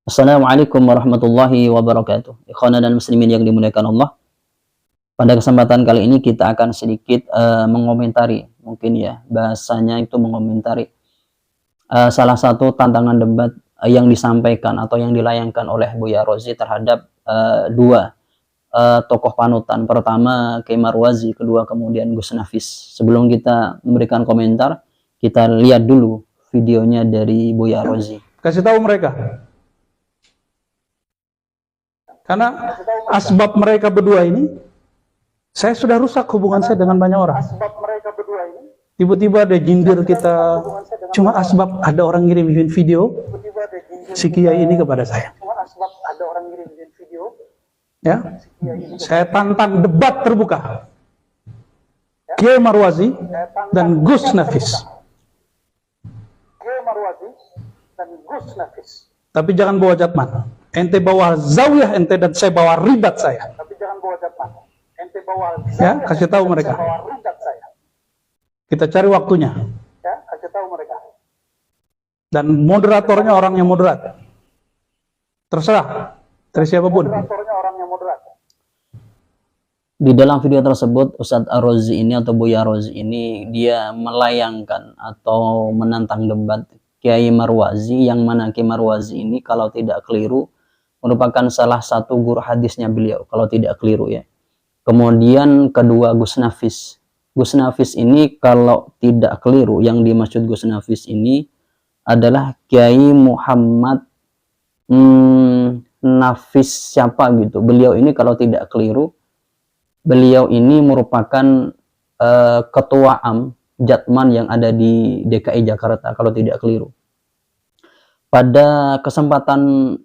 Assalamualaikum warahmatullahi wabarakatuh. Ikhwana dan muslimin yang dimuliakan Allah. Pada kesempatan kali ini kita akan sedikit mengomentari, mungkin ya bahasanya itu mengomentari salah satu tantangan debat yang disampaikan atau yang dilayangkan oleh Buya Rozi terhadap dua tokoh panutan. Pertama Kiai Marwazi, kedua kemudian Gus Nafis. Sebelum kita memberikan komentar, kita lihat dulu videonya dari Buya Rozi. Kasih tahu mereka. Karena asbab mereka berdua ini, saya sudah rusak hubungan saya dengan banyak orang. Tiba-tiba ada jindir kita, cuma asbab ada orang ngirim video si Kiai ini kepada saya. Ya, saya tantang debat terbuka. Kiai Marwazi dan Gus Nafis. Tapi jangan bawa Jatman. Ente bawa zawiyah ente dan saya bawa ribat saya. Tapi jangan bawa Jatman. Ente bawa ya, kasih tahu mereka. Kita cari waktunya. Ya, kasih tahu mereka. Dan moderatornya orang yang moderat. Terserah dari siapapun. Moderatornya orang yang moderat. Di dalam video tersebut Ustadz Ar-Rozi ini atau Buya Rozi ini dia melayangkan atau menantang debat Kiai Marwazi, yang mana Kiai Marwazi ini kalau tidak keliru merupakan salah satu guru hadisnya beliau, kalau tidak keliru ya. Kemudian kedua Gus Nafis. Gus Nafis ini kalau tidak keliru yang dimaksud Gus Nafis ini adalah Kiai Muhammad Nafis siapa gitu. Beliau ini kalau tidak keliru, beliau ini merupakan ketua Am Jatman yang ada di DKI Jakarta kalau tidak keliru. Pada kesempatan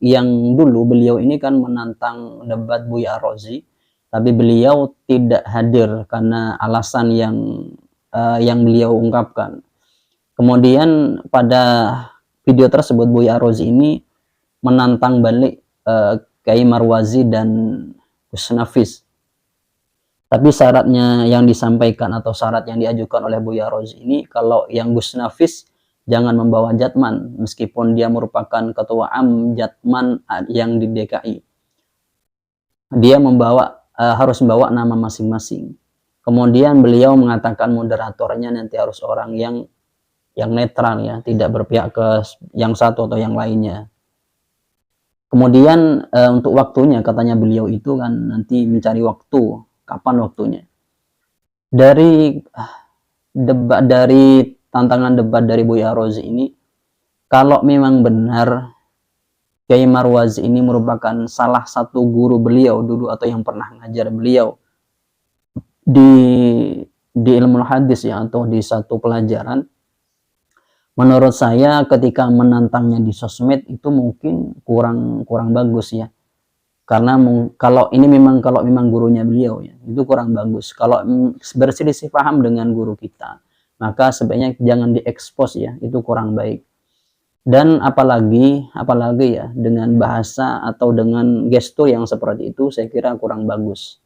yang dulu beliau ini kan menantang debat Buya Rozi, tapi beliau tidak hadir karena alasan yang beliau ungkapkan. Kemudian pada video tersebut Buya Rozi ini menantang balik Kiai Marwazi dan Gus Nafis. Tapi syaratnya yang disampaikan atau syarat yang diajukan oleh Buya Rozi ini, kalau yang Gus Nafis jangan membawa Jatman meskipun dia merupakan ketua Am Jatman yang di DKI. Dia harus membawa nama masing-masing. Kemudian beliau mengatakan moderatornya nanti harus orang yang netral ya, tidak berpihak ke yang satu atau yang lainnya. Kemudian untuk waktunya katanya beliau itu kan nanti mencari waktu. Kapan waktunya? Dari tantangan debat dari Buya Rozi ini, kalau memang benar Kiai Marwazi ini merupakan salah satu guru beliau dulu atau yang pernah ngajar beliau di ilmu hadis ya, atau di satu pelajaran, menurut saya ketika menantangnya di sosmed itu mungkin kurang bagus ya. Karena kalau memang gurunya beliau ya, itu kurang bagus. Kalau berselisih paham dengan guru kita, maka sebaiknya jangan diekspos ya, itu kurang baik. Dan apalagi ya dengan bahasa atau dengan gestur yang seperti itu, saya kira kurang bagus.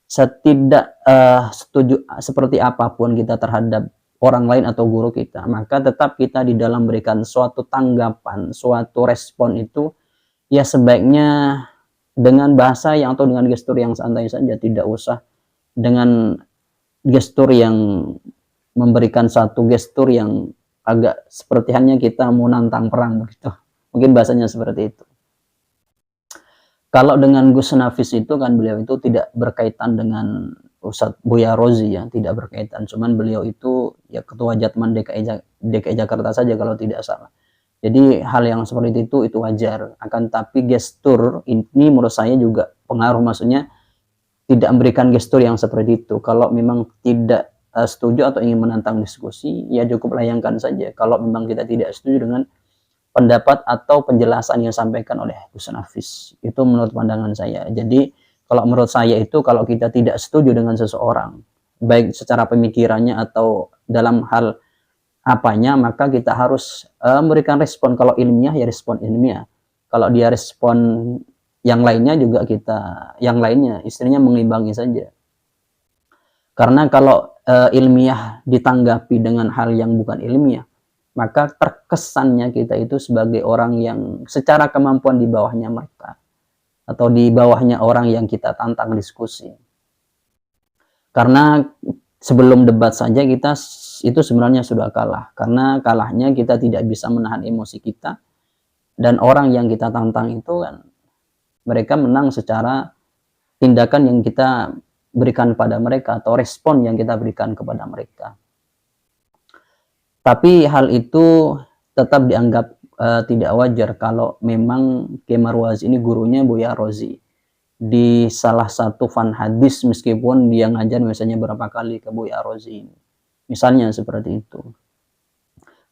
Setuju seperti apapun kita terhadap orang lain atau guru kita, maka tetap kita di dalam memberikan suatu tanggapan, suatu respon itu ya sebaiknya dengan bahasa yang atau dengan gestur yang santai saja, tidak usah dengan gestur yang memberikan satu gestur yang agak seperti hanya kita mau nantang perang begitu. Mungkin bahasanya seperti itu. Kalau dengan Gus Nafis itu kan beliau itu tidak berkaitan dengan Ustadz Buya Rozi ya, tidak berkaitan. Cuman beliau itu ya ketua Jatman DKI Jakarta saja kalau tidak salah. Jadi hal yang seperti itu wajar. Akan tapi gestur ini menurut saya juga pengaruh, maksudnya tidak memberikan gestur yang seperti itu. Kalau memang tidak setuju atau ingin menantang diskusi, ya cukup layangkan saja. Kalau memang kita tidak setuju dengan pendapat atau penjelasan yang disampaikan oleh Gus Nafis, itu menurut pandangan saya. Jadi kalau menurut saya itu kalau kita tidak setuju dengan seseorang, baik secara pemikirannya atau dalam hal apanya, maka kita harus memberikan respon. Kalau ilmiah ya respon ilmiah, kalau dia respon yang lainnya juga kita yang lainnya istilahnya mengimbangi saja. Karena kalau ilmiah ditanggapi dengan hal yang bukan ilmiah, maka terkesannya kita itu sebagai orang yang secara kemampuan di bawahnya mereka, atau di bawahnya orang yang kita tantang diskusi. Karena sebelum debat saja kita itu sebenarnya sudah kalah, karena kalahnya kita tidak bisa menahan emosi kita, dan orang yang kita tantang itu kan mereka menang secara tindakan yang kita berikan pada mereka atau respon yang kita berikan kepada mereka. Tapi hal itu tetap dianggap tidak wajar kalau memang Kiai Marwaz ini gurunya Buya Rozi di salah satu fan hadis, meskipun dia ngajar misalnya berapa kali ke Buya Rozi ini, misalnya seperti itu.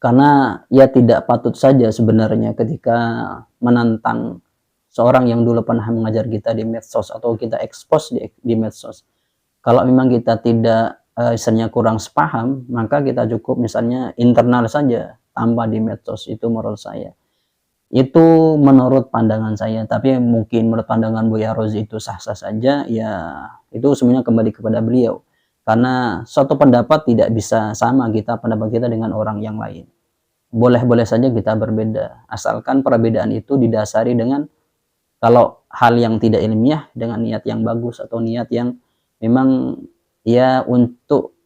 Karena ya tidak patut saja sebenarnya ketika menantang seorang yang dulu pernah mengajar kita di medsos atau kita expose di medsos. Kalau memang kita tidak misalnya kurang sepaham, maka kita cukup misalnya internal saja tanpa di medsos. Itu menurut saya. Itu menurut pandangan saya, tapi mungkin menurut pandangan Buya Rozi itu sah-sah saja, ya itu semuanya kembali kepada beliau. Karena suatu pendapat tidak bisa sama pendapat kita dengan orang yang lain. Boleh-boleh saja kita berbeda, asalkan perbedaan itu didasari dengan, kalau hal yang tidak ilmiah, dengan niat yang bagus atau niat yang memang ya untuk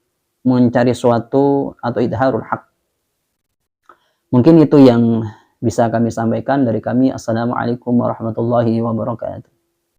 mencari suatu atau idharul haq. Mungkin itu yang bisa kami sampaikan dari kami. Assalamualaikum warahmatullahi wabarakatuh.